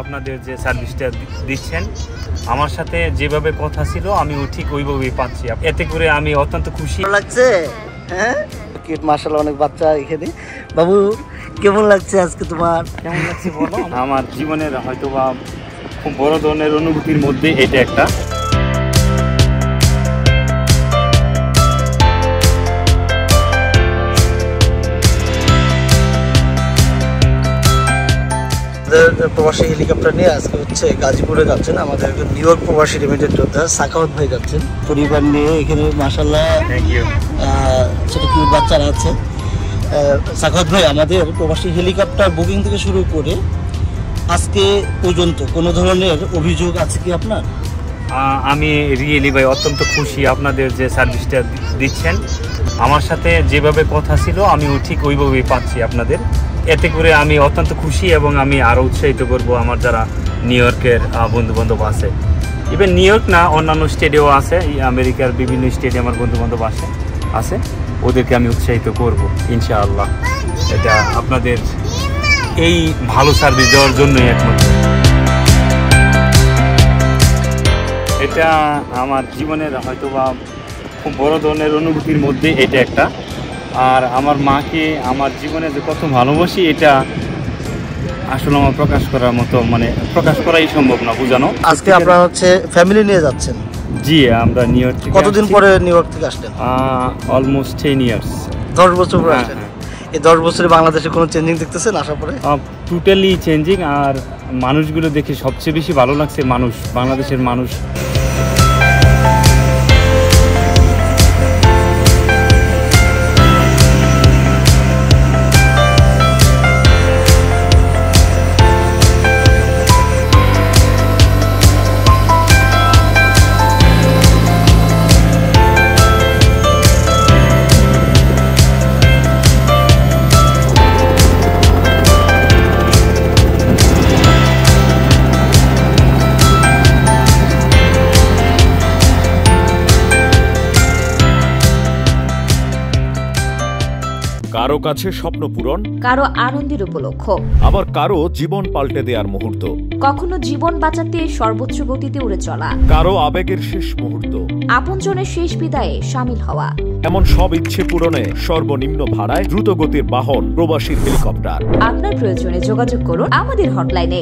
আপনাদের যে সার্ভিসটা দিচ্ছেন, আমার সাথে যেভাবে কথা ছিল আমি ঠিক ওইভাবেই পাচ্ছি। এতে করে আমি অত্যন্ত খুশি লাগছে। হ্যাঁ, মাশাআল্লাহ, অনেক বাচ্চা এখানে। বাবু, কেমন লাগছে আজকে তোমার? কেমন লাগছে বলো? আমার জীবনের হয়তোবা খুব বড় ধরনের অনুভূতির মধ্যে এটা একটা। প্রবাসী হেলিকপ্টার নিয়ে আজকে হচ্ছে গাজীপুরে যাচ্ছেন আমাদের নিউ ইয়র্ক প্রবাসী লিমিটেড যোদ্ধা সাখাওয়াত ভাই যাচ্ছেন পরিবার নিয়ে। এখানে মাশাআল্লাহ ছোট কিউট বাচ্চারা আছে। সাখাওয়াত ভাই, আমাদের প্রবাসী হেলিকপ্টার বুকিং থেকে শুরু করে আজকে পর্যন্ত কোনো ধরনের অভিযোগ আছে কি আপনার? আমি রিয়েলি ভাই অত্যন্ত খুশি আপনাদের যে সার্ভিসটা দিচ্ছেন, আমার সাথে যেভাবে কথা ছিল আমি ঠিক ওইভাবেই পাচ্ছি আপনাদের। এতে করে আমি অত্যন্ত খুশি এবং আমি আরও উৎসাহিত করব আমার যারা নিউ ইয়র্কের বন্ধুবান্ধব আছে। ইভেন নিউ ইয়র্ক না, অন্যান্য স্টেটেও আছে, আমেরিকার বিভিন্ন স্টেটে আমার বন্ধুবান্ধব আছে, ওদেরকে আমি উৎসাহিত করব ইনশাআল্লাহ। এটা আপনাদের এই ভালো সার্ভিস দেওয়ার জন্যই একমাত্র। এটা আমার জীবনের হয়তোবা খুব বড় ধরনের অনুভূতির মধ্যে এটা একটা। আর আমার মাকে আমার জীবনে যে কত ভালোবাসি এটা আসলে আমার প্রকাশ করার মতো, মানে প্রকাশ করাই সম্ভব না বোঝানো। আজকে আপনারা হচ্ছে ফ্যামিলি নিয়ে যাচ্ছেন? জি, আমরা নিউ ইয়র্ক থেকে। কতদিন পরে নিউ ইয়র্ক থেকে আসলেন? Almost 10 years. 10 বছর পরে আসলেন। এই 10 বছরে বাংলাদেশে কোনো চেঞ্জিং দেখতেছেন আসার পরে? Totally changing. আর মানুষগুলো দেখে সবচেয়ে বেশি ভালো লাগছে বাংলাদেশের মানুষ। কারো কাছে স্বপ্ন পূরণ, কারো আনন্দের উপলক্ষ, আবার কারো জীবন পাল্টে দেওয়ার মুহূর্ত, কখনো জীবন বাঁচাতে সর্বোচ্চ গতিতে উড়ে চলা, কারো আবেগের শেষ মুহূর্ত, আপনজনের শেষ বিদায়ে শামিল হওয়া। এমন সব ইচ্ছে পূরণে সর্বনিম্ন ভাড়ায় দ্রুত গতির বাহন প্রবাসী হেলিকপ্টার। আপনার প্রয়োজনে যোগাযোগ করুন আমাদের হটলাইনে।